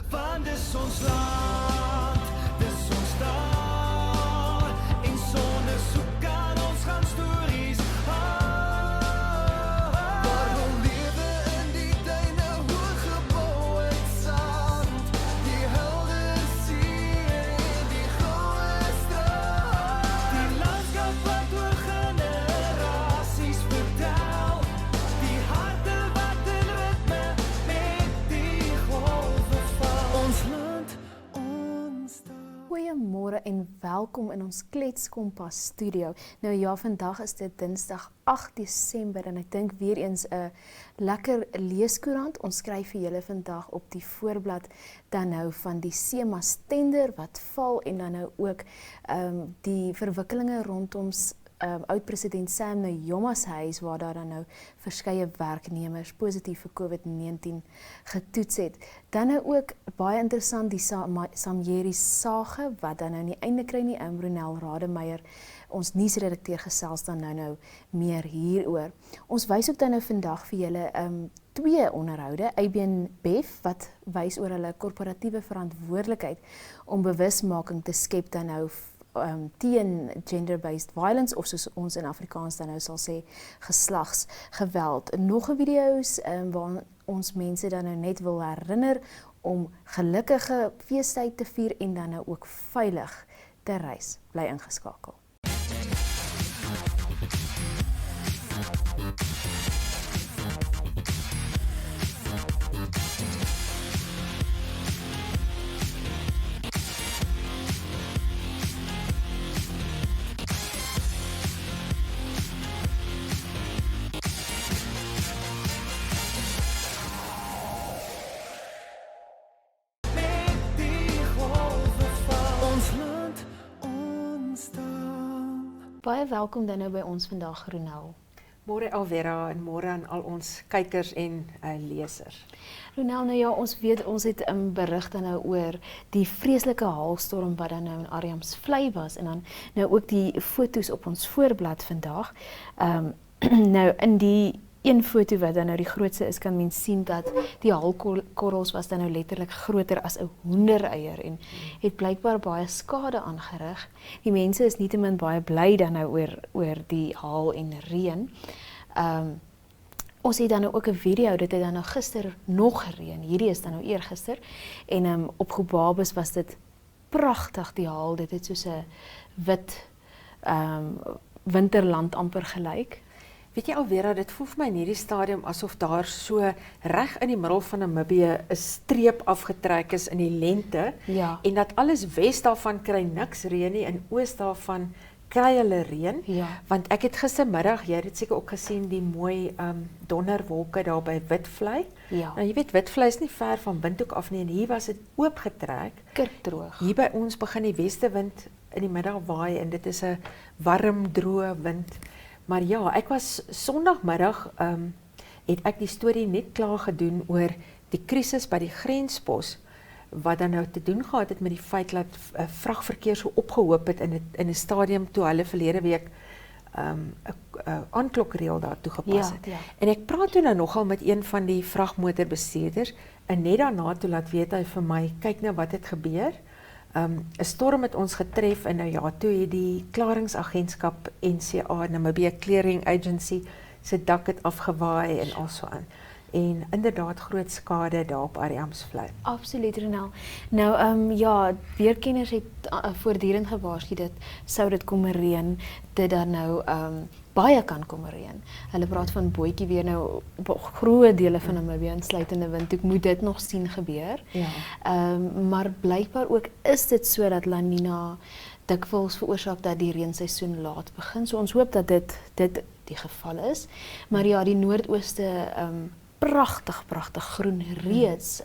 Want dis ons land, dis ons taal, en sonder soek aan ons gaan stories waar we lewe in die tuine, hoog gebou uit sand, die helder see en die goue strand, die landskap wat oor generasies vertel, die harte wat in ritme met die golwe val. Ons land, ons taal. Goeiemôre en welkom in ons Kletskompas studio. Nou ja, vandag is dit Dinsdag 8 Desember en ek dink weer eens 'n lekker leeskoerant. Ons skryf vir julle vandag op die voorblad dan nou van die Seemas tender wat val en dan nou ook die verwikkelinge rondom oud-president Sam Nujoma se huis waar daar dan nou verskeie werknemers positief vir COVID-19 getoets het. Dan nou ook baie interessant die Samjeri sage wat dan nou nie einde kry nie. Ronelle Rademeyer, ons nuusredakteur, gesels dan nou meer hieroor. Ons wys ook dan nou vandag vir julle twee onderhoude. ABInBev wat wys oor hulle korporatiewe verantwoordelikheid om bewusmaking te skep dan nou teen gender-based violence, of soos ons in Afrikaans dan nou sal sê, geslagsgeweld. Nog 'n video's waar ons mense dan nou net wil herinner om gelukkige feestyd te vier en dan nou ook veilig te reis. Bly ingeskakel. Baie welkom dan nou by ons vandag, Ronelle. Môre Elvira en môre aan al ons kykers en lesers. Ronelle, nou ja, ons weet, ons het 'n berig dan nou oor die vreeslike haalstorm wat dan nou in Ariamsvlei was en dan nou ook die foto's op ons voorblad vandag. Nou in die een foto wat dan nou die grootste is, kan mens sien dat die haalkorrels was dan nou letterlik groter as 'n hoendereier en het blykbaar baie skade aangerig. Die mense is nietemin baie bly dan nou oor die haal en reën. Ons het dan nou ook 'n video, dit het dan nou gister nog gereën. Hierdie is dan nou eergister en op Gobabis was dit pragtig die haal. Dit het soos 'n wit winterland amper gelyk. Weet jy Elvira, dit voel vir my in hierdie stadium asof daar so reg in die middel van Namibia 'n streep afgetrek is in die lente, Ja. en dat alles wes daarvan kry niks reën nie en oos daarvan kry hulle reën. Ja. Want ek het gistermiddag, jy het dit seker ook gesien, die mooi donderwolke daar by Witvlei. Ja. Nou jy weet, Witvlei is nie ver van Windhoek af nie en hier was dit oopgetrek. Kurkdroog. Hier by ons begin die westewind in die middag waai en dit is 'n warm, droë wind. Maar ja, ek was Sondagmiddag, het ek die storie net klaar gedoen oor die krisis by die grenspos, wat dan nou te doen gehad het met die feit dat vragverkeer so opgehoop het in 'n stadium toe hulle verlede week 'n aanklokreël daar toegepas het. Ja. En ek praat toe nou nogal met een van die vragmotorbestuurders en net daarna toe laat weet hy vir my, kyk nou wat het gebeur. 'n storm het ons getref en nou ja, toe het die klaringsagentskap NCA, Namibia Clearing Agency, se dak het afgewaai en al so aan. En inderdaad groot skade daar op Ariamsvlei. Absoluut, Ronelle. Nou, ja, weerkenners het voortdurend gewaarsku dat sou dit kom reën, dit dan nou baie kan kom reën. Hulle praat van bootjie weer nou op groot dele van Namibia insluitende Windhoek, moet dit nog sien gebeur. Ja. Maar blykbaar ook is dit so dat La Nina dikwels veroorsaak dat die reenseisoen laat begin. So ons hoop dat dit die geval is. Maar ja, die noordooste pragtig groen reeds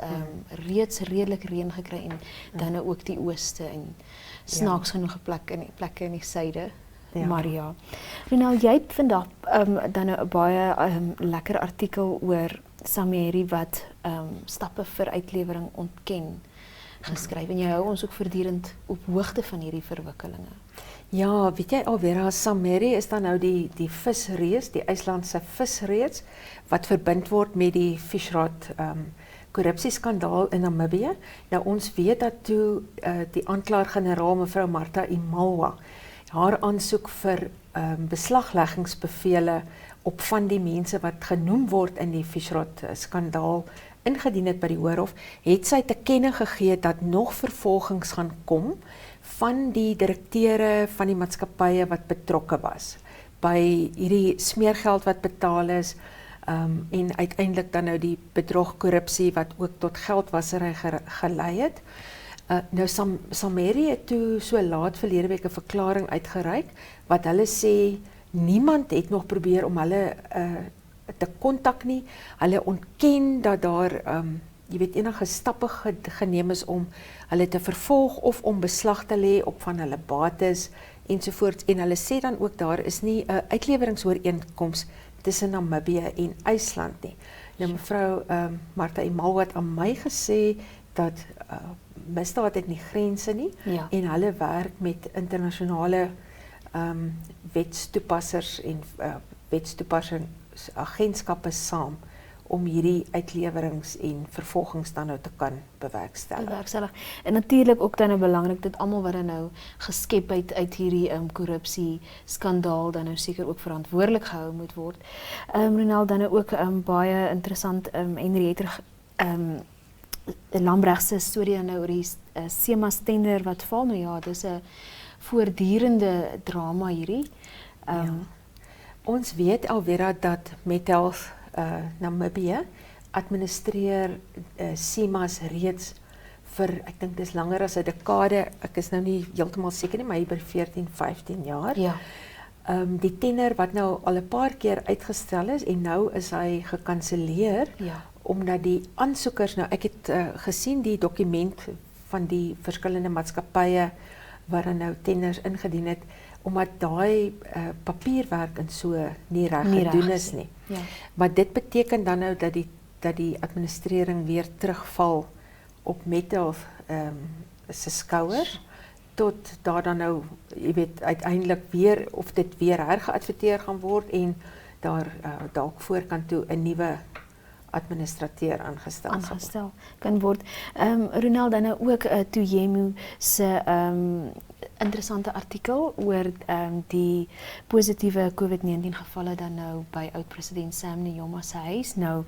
redelik reën gekry en dan nou ook die ooste en snaaks genoeg plekke in die suide. Ja. Maar ja. Ronelle, jy het vandag dan nou 'n baie lekker artikel oor Samjeri wat stappe vir uitlewering ontken geskryf en jy hou ons ook voortdurend op hoogte van hierdie verwikkelinge. Ja, weet jy Elvira, Samjeri is dan nou die visreeks, die IJslandse visreeks wat verbind word met die Visrad korrupsieskandaal in Namibia. Nou ons weet dat toe die aanklaer-generaal mevrou Martha Imalwa haar aansoek vir beslagleggingsbevele op van die mense wat genoem word in die Fishrot skandaal ingedien het by die Hoërhof, het sy te kenne gegee dat nog vervolgings gaan kom van die direkteure van die maatskappye wat betrokke was by hierdie smeergeld wat betaal is, en uiteindelik dan nou die bedrog, korrupsie wat ook tot geldwassery gelei het. Nou Sameri het toe so laat verlede week 'n verklaring uitgereik wat hulle sê niemand het nog probeer om hulle te kontak nie. Hulle ontken dat daar enige stappe geneem is om hulle te vervolg of om beslag te lê op van hulle bates ensovoorts. En hulle sê dan ook daar is nie 'n uitleweringsooreenkoms tussen Namibië en IJsland nie. Nou mevrou Martha Imalwa het aan my gesê dat misdaad het nie grense nie en hulle werk met internasionale wetstoepassers en wetstoepassingsagentskappe saam om hierdie uitlewerings en vervolgings dan nou te kan bewerkstellig. En natuurlik ook dan nou belangrik dat almal wat dan nou geskep het uit hierdie korrupsie skandaal dan nou seker ook verantwoordelik gehou moet word. Ronelle, dan nou ook baie interessant Henriette Lambrecht se storie nou oor die SEMA's tender wat val. Nou ja, dis 'n voortdurende drama hierdie. Ons weet Elvira dat Metals Namibia administreer SEMA's reeds vir, ek dink dis langer as 'n dekade, ek is nou nie heeltemal seker nie, maar hier by 14, 15 jaar. Ja. Die tender wat nou al 'n paar keer uitgestel is en nou is hy gekanselleer, omdat die aansoekers, nou ek het gesien die dokument van die verskillende maatskappye waar nou tenders ingedien het, omdat daai papierwerk en so nie reg gedoen is nie. Ja. Maar dit beteken dan nou dat die administrering weer terugval op Metals se skouers, tot daar dan nou, jy weet, uiteindelik weer, of dit weer hergeadverteer gaan word en daar dalk voorkant toe 'n nuwe administrateur aangestel kan word. Ronelle, dan nou ook Tuyemu se interessante artikel oor die positiewe COVID-19 gevalle dan nou by oud-president Sam Nujoma se huis. Nou,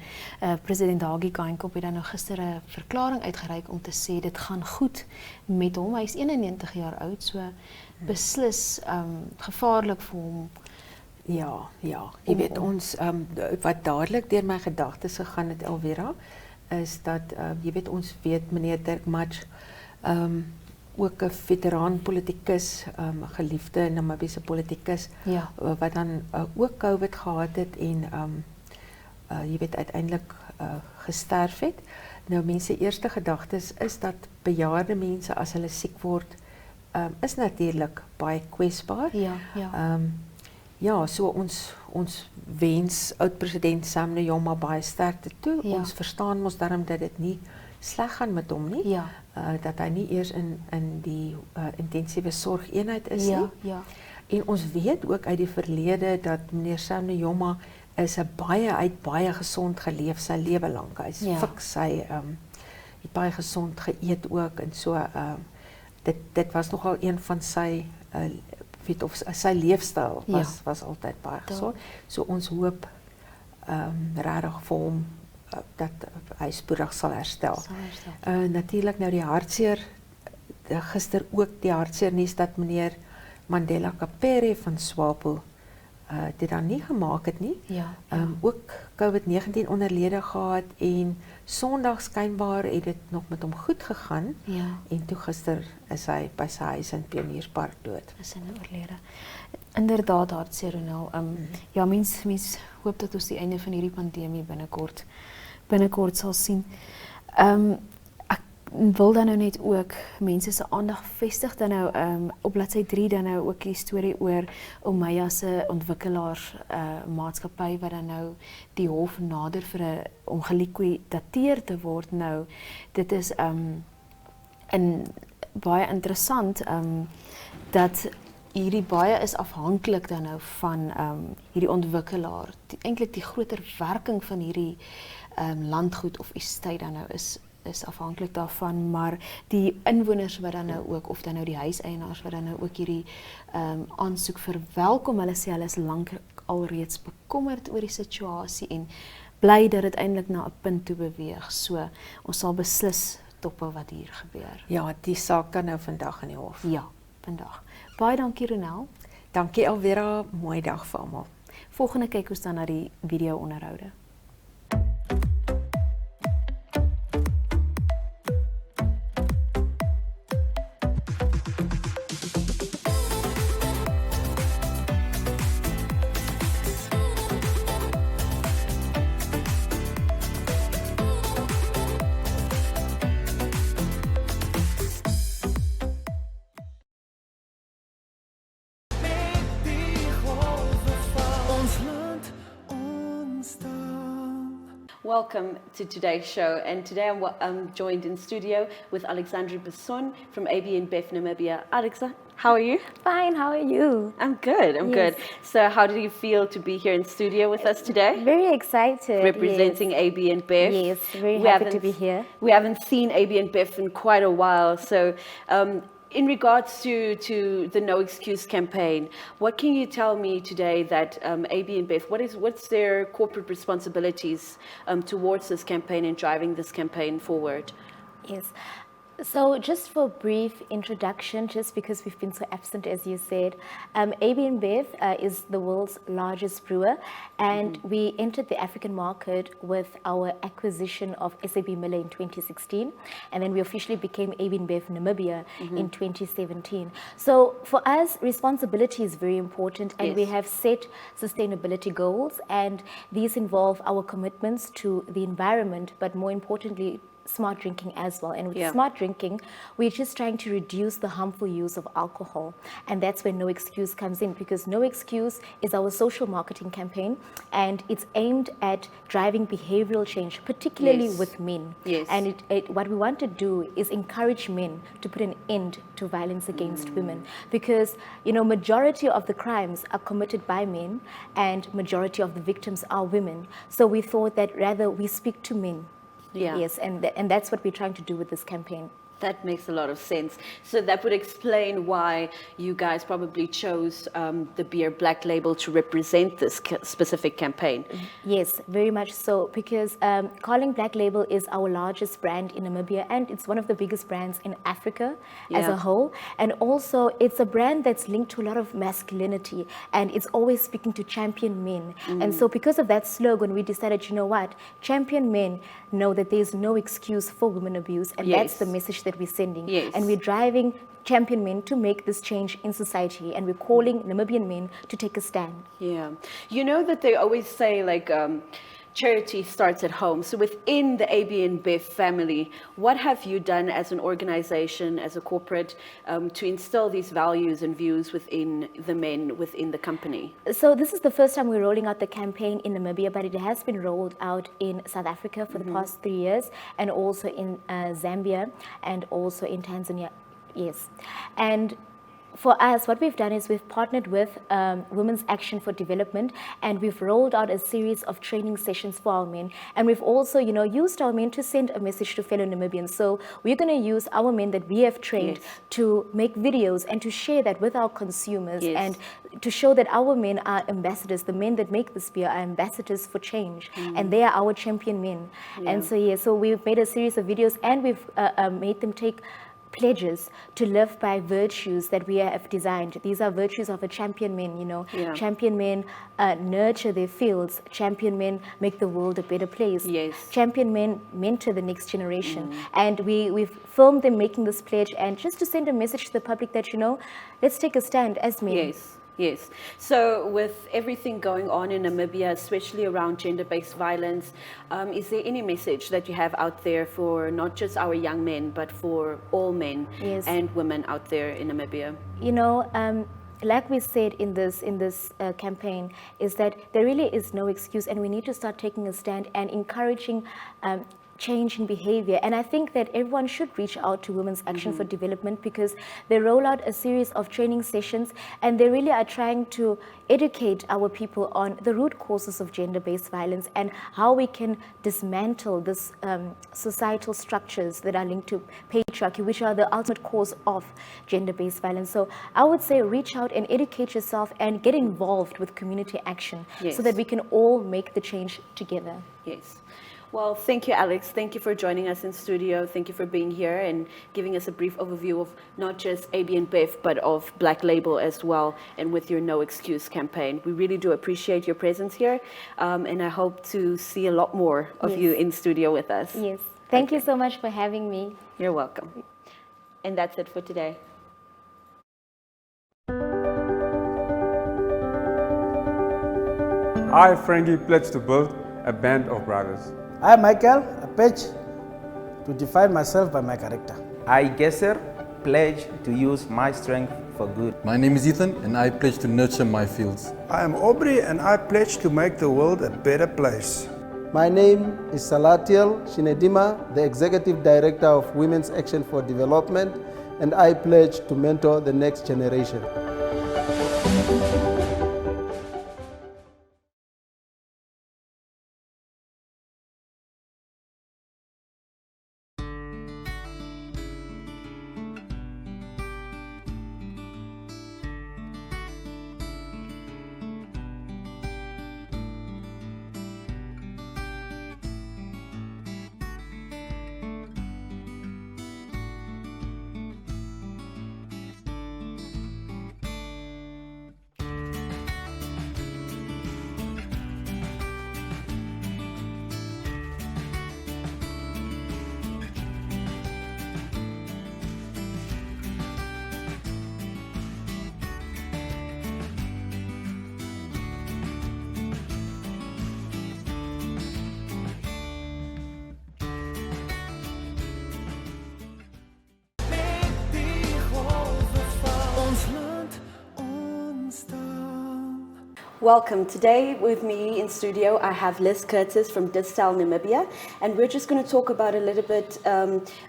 president Hage Geingob het dan nou gister 'n verklaring uitgereik om te sê dit gaan goed met hom. Hy is 91 jaar oud, so beslis gevaarlik vir hom. Ja, jy weet ons, wat dadelik deur my gedagtes gegaan het, Elvira, is dat, jy weet ons weet meneer Dirk Matsch, ook 'n veteraan politikus, geliefde Namibiese politikus, wat dan ook COVID gehad het en jy weet uiteindelik gesterf het. Nou mense eerste gedagtes is dat bejaarde mense as hulle siek word, is natuurlik baie kwesbaar. Ja, so ons wens oud-president Sam Nujoma baie sterkte toe. Ons verstaan mos daarom dat dit nie sleg gaan met hom nie. Dat hy nie eers in die intensiewe sorgeenheid is nie. En ons weet ook uit die verlede dat meneer Sam Nujoma is hy het baie gesond geleef sy lewe lank. Hy is fiks, hy het baie gesond geëet ook en so. Dit was nogal een van sy sy leefstyl was altyd baie gesond. So ons hoop regtig vir hom dat hy spoedig sal herstel. Natuurlik nou die hartseer, gister ook die hartseer nuus dat meneer Mandela Kapere van SWAPO dit dan nie gemaak het nie. Ook COVID-19 onderlede gehad en Sondag skynbaar het dit nog met hom goed gegaan. En toe gister is hy by sy huis in Pionierspark dood. Is hy nou oorlede. Inderdaad, hartseer Ronelle. Ja, mens hoop dat ons die einde van hierdie pandemie binnekort sal sien. Ek wil dan nou net ook mense se aandag vestig dan nou op bladsy 3 dan nou ook die storie oor Omaya se ontwikkelaars maatskappy wat dan nou die hof nader om gelikwidateer te word. Nou dit is baie interessant dat hierdie baie is afhanklik dan nou van hierdie ontwikkelaar. Eintlik die groter werking van hierdie landgoed of estate dan nou is afhanklik daarvan, maar die inwoners wat dan nou ook, of dan nou die huiseienaars wat dan nou ook hierdie aansoek verwelkom, hulle sê hulle is lank alreeds bekommerd oor die situasie en bly dat dit eintlik na 'n punt toe beweeg. So ons sal beslis dophou wat hier gebeur. Ja, die saak kan nou vandag in die hof. Ja, vandag. Baie dankie Ronelle. Dankie Elvira, mooi dag vir almal. Volgende kyk ons dan na die video onderhoude. Die golwe van ons land, ons taal. Welcome to today's show, and today I'm joined in studio with Alexandra Besson from ABInBev Namibia. Alexa, how are you? Fine, how are you? I'm good, I'm good. So how do you feel to be here in studio with us today? Very excited. Representing ABInBev. Yes, very We happy to haven't- be here. We haven't seen ABInBev in quite a while, so in regards to the No Excuse campaign, what can you tell me today that ABInBev, what's their corporate responsibilities towards this campaign and driving this campaign forward? Yes. So just for a brief introduction, just because we've been so absent, as you said, ABInBev is the world's largest brewer, and we entered the African market with our acquisition of SAB Miller in 2016, and then we officially became ABInBev Namibia in 2017. So for us, responsibility is very important, and we Yes. have set sustainability goals, and these involve our commitments to the environment, but more importantly, smart drinking as well. And with Yeah. smart drinking, we're just trying to reduce the harmful use of alcohol. And that's where No Excuse comes in, because No Excuse is our social marketing campaign, and it's aimed at driving behavioral change, particularly Yes. with men. Yes. And what we want to do is encourage men to put an end to violence against women, because, majority of the crimes are committed by men, and majority of the victims are women. So we thought that rather we speak to men. Yeah. Yes, and that's what we're trying to do with this campaign. That makes a lot of sense. So that would explain why you guys probably chose the beer Black Label to represent this specific campaign. Yes, very much so, because Calling Black Label is our largest brand in Namibia, and it's one of the biggest brands in Africa as Yeah. a whole. And also, it's a brand that's linked to a lot of masculinity, and it's always speaking to champion men. And so because of that slogan, we decided, you know what, champion men know that there's no excuse for women abuse, and that's Yes. the message that we're sending. Yes. And we're driving champion men to make this change in society, and we're calling Namibian men to take a stand. Yeah. You know that they always say like charity starts at home. So within the ABInBev family, what have you done as an organization, as a corporate, to instill these values and views within the men within the company? So this is the first time we're rolling out the campaign in Namibia, but it has been rolled out in South Africa for the past 3 years, and also in Zambia, and also in Tanzania. Yes. And for us, what we've done is we've partnered with Women's Action for Development, and we've rolled out a series of training sessions for our men. And we've also, used our men to send a message to fellow Namibians. So we're going to use our men that we have trained Yes. to make videos and to share that with our consumers, Yes. and to show that our men are ambassadors. The men that make this beer are ambassadors for change, and they are our champion men. And so we've made a series of videos, and we've made them take pledges to live by virtues that we have designed. These are virtues of a champion men, Yeah. Champion men nurture their fields. Champion men make the world a better place. Yes. Champion men mentor the next generation. And we've filmed them making this pledge, and just to send a message to the public that, let's take a stand as men. Yes. Yes. So with everything going on in Namibia, especially around gender-based violence, is there any message that you have out there for not just our young men, but for all men Yes. and women out there in Namibia? Like we said in this campaign, is that there really is no excuse, and we need to start taking a stand and encouraging change in behavior. And I think that everyone should reach out to Women's Action for Development, because they roll out a series of training sessions, and they really are trying to educate our people on the root causes of gender-based violence and how we can dismantle this societal structures that are linked to patriarchy, which are the ultimate cause of gender-based violence. So I would say reach out and educate yourself and get involved with community action, Yes. so that we can all make the change together. Yes. Well, thank you, Alex. Thank you for joining us in studio. Thank you for being here and giving us a brief overview of not just ABInBev, but of Black Label as well, and with your No Excuse campaign. We really do appreciate your presence here, and I hope to see a lot more of Yes. you in studio with us. Yes. Thank you so much for having me. You're welcome. And that's it for today. I, Frankie, pledge to build a band of brothers. I, Michael, I pledge to define myself by my character. I, Gesser, pledge to use my strength for good. My name is Ethan, and I pledge to nurture my fields. I am Aubrey, and I pledge to make the world a better place. My name is Salatiel Shinedima, the Executive Director of Women's Action for Development, and I pledge to mentor the next generation. Welcome. Today with me in studio I have Liz Curtis from Distel, Namibia, and we're just going to talk about a little bit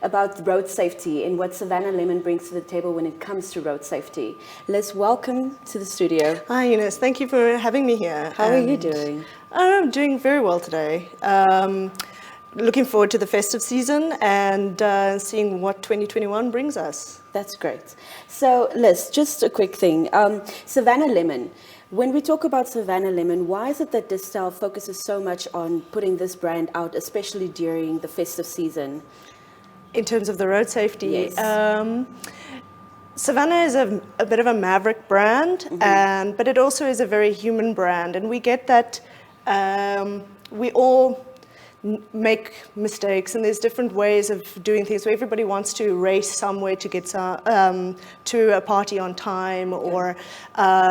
about road safety and what Savannah Lemon brings to the table when it comes to road safety. Liz, welcome to the studio. Hi Eunice, thank you for having me here. How are you doing? I'm doing very well today. Looking forward to the festive season and seeing what 2021 brings us. That's great. So Liz, just a quick thing. Savannah Lemon. When we talk about Savannah Lemon, why is it that Distel focuses so much on putting this brand out, especially during the festive season? In terms of the road safety, yes. Savannah is a bit of a maverick brand, but it also is a very human brand, and we get that we all make mistakes, and there's different ways of doing things. So everybody wants to race somewhere to get to a party on time, or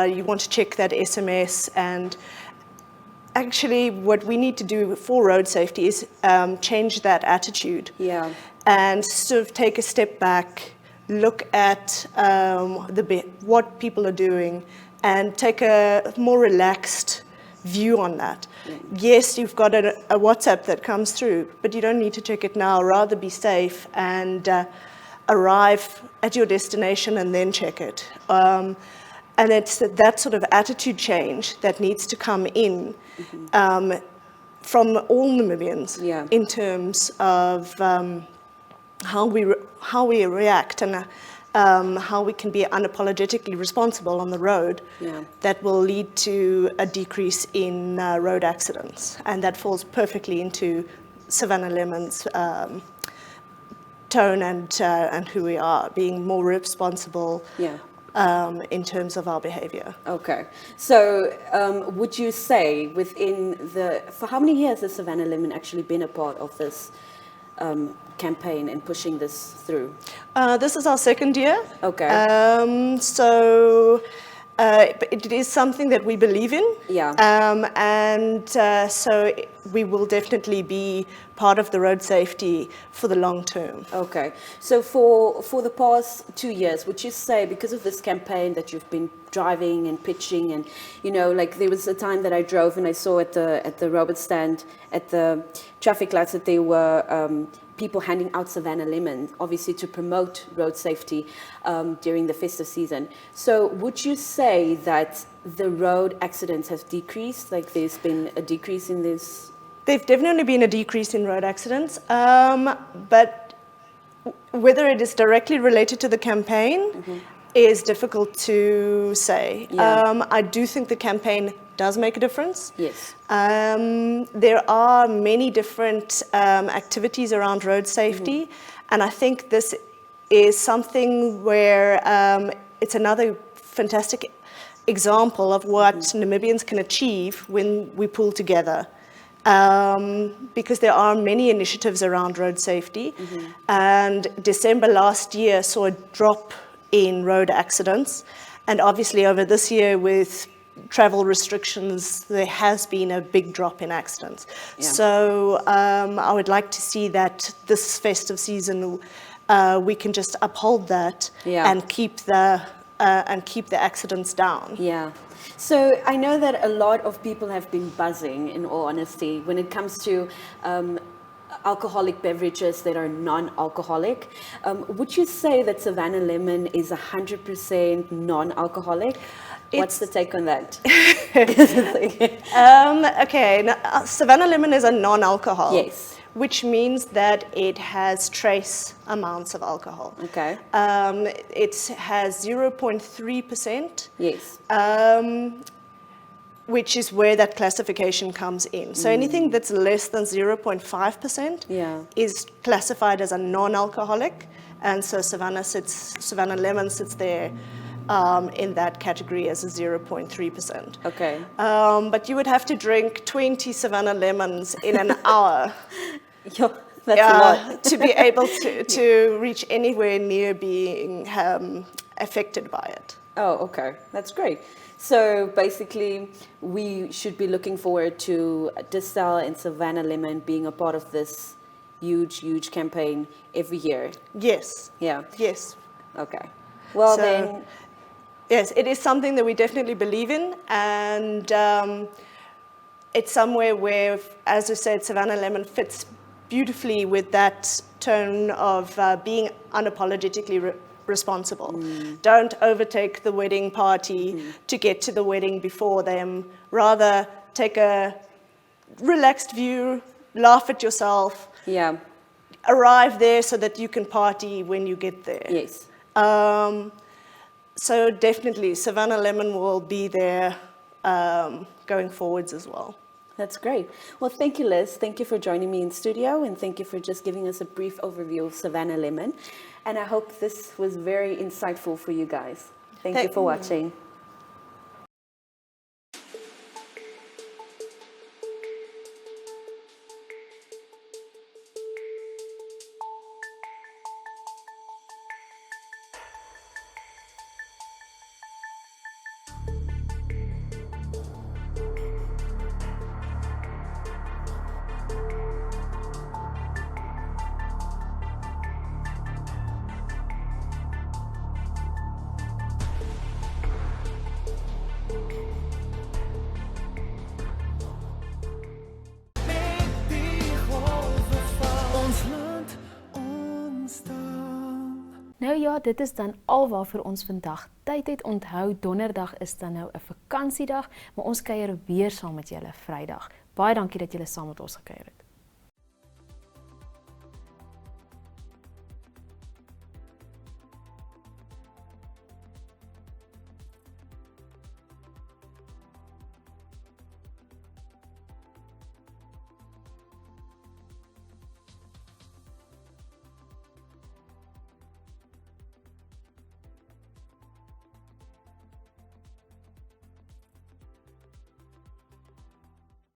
you want to check that SMS. And actually, what we need to do for road safety is change that attitude. Yeah. And sort of take a step back, look at what people are doing, and take a more relaxed view on that. Yes, you've got a WhatsApp that comes through, but you don't need to check it now. Rather be safe and arrive at your destination and then check it. And it's that sort of attitude change that needs to come in from all Namibians in terms of how we react and how we can be unapologetically responsible on the road. That will lead to a decrease in road accidents, and that falls perfectly into Savannah Lemon's tone and who we are, being more responsible in terms of our behavior. Okay, so would you say for how many years has Savannah Lemon actually been a part of this campaign and pushing this through? This is our second year. Okay. So it is something that we believe in. Yeah. So we will definitely be part of the road safety for the long term. Okay, so for the past 2 years, would you say because of this campaign that you've been driving and pitching, and like there was a time that I drove and I saw at the Robert stand at the traffic lights that there were people handing out Savannah Lemon, obviously to promote road safety during the festive season. So would you say that the road accidents have decreased? Like there's been a decrease in this? There've definitely been a decrease in road accidents, but whether it is directly related to the campaign is difficult to say. Yeah. I do think the campaign does make a difference. Yes. There are many different activities around road safety, and I think this is something where it's another fantastic example of what Namibians can achieve when we pull together. Because there are many initiatives around road safety, and December last year saw a drop in road accidents, and obviously over this year with travel restrictions, there has been a big drop in accidents. Yeah. So I would like to see that this festive season we can just uphold that and keep the accidents down. Yeah. So I know that a lot of people have been buzzing, in all honesty, when it comes to alcoholic beverages that are non-alcoholic. Would you say that Savannah Lemon is 100% non-alcoholic? What's the take on that? Okay, now, Savannah Lemon is a non-alcohol. Yes. Which means that it has trace amounts of alcohol. Okay. It has 0.3%. Yes. Which is where that classification comes in. So anything that's less than 0.5% is classified as a non-alcoholic, and so Savannah Lemon sits there in that category as a 0.3%. Okay. But you would have to drink 20 Savannah Lemons in an hour. That's a lot. To be able to reach anywhere near being affected by it. Oh, okay. That's great. So basically, we should be looking forward to Distel and Savannah Lemon being a part of this huge campaign every year. Yes. Yeah. Yes. Okay. Well, So, then. Yes, it is something that we definitely believe in, and it's somewhere where, as I said, Savannah Lemon fits beautifully with that tone of being unapologetically responsible. Don't overtake the wedding party to get to the wedding before them. Rather, take a relaxed view, laugh at yourself. Yeah. Arrive there so that you can party when you get there. Yes. So definitely, Savannah Lemon will be there going forwards as well. That's great. Well, thank you, Liz. Thank you for joining me in studio, and thank you for just giving us a brief overview of Savannah Lemon. And I hope this was very insightful for you guys. Thank you for watching. Nou ja, dit is dan alwaar ons vandag tyd het. Onthou, donderdag is dan nou 'n vakansiedag, maar ons kuier weer saam met julle Vrydag. Baie dankie dat julle saam met ons gekuier het.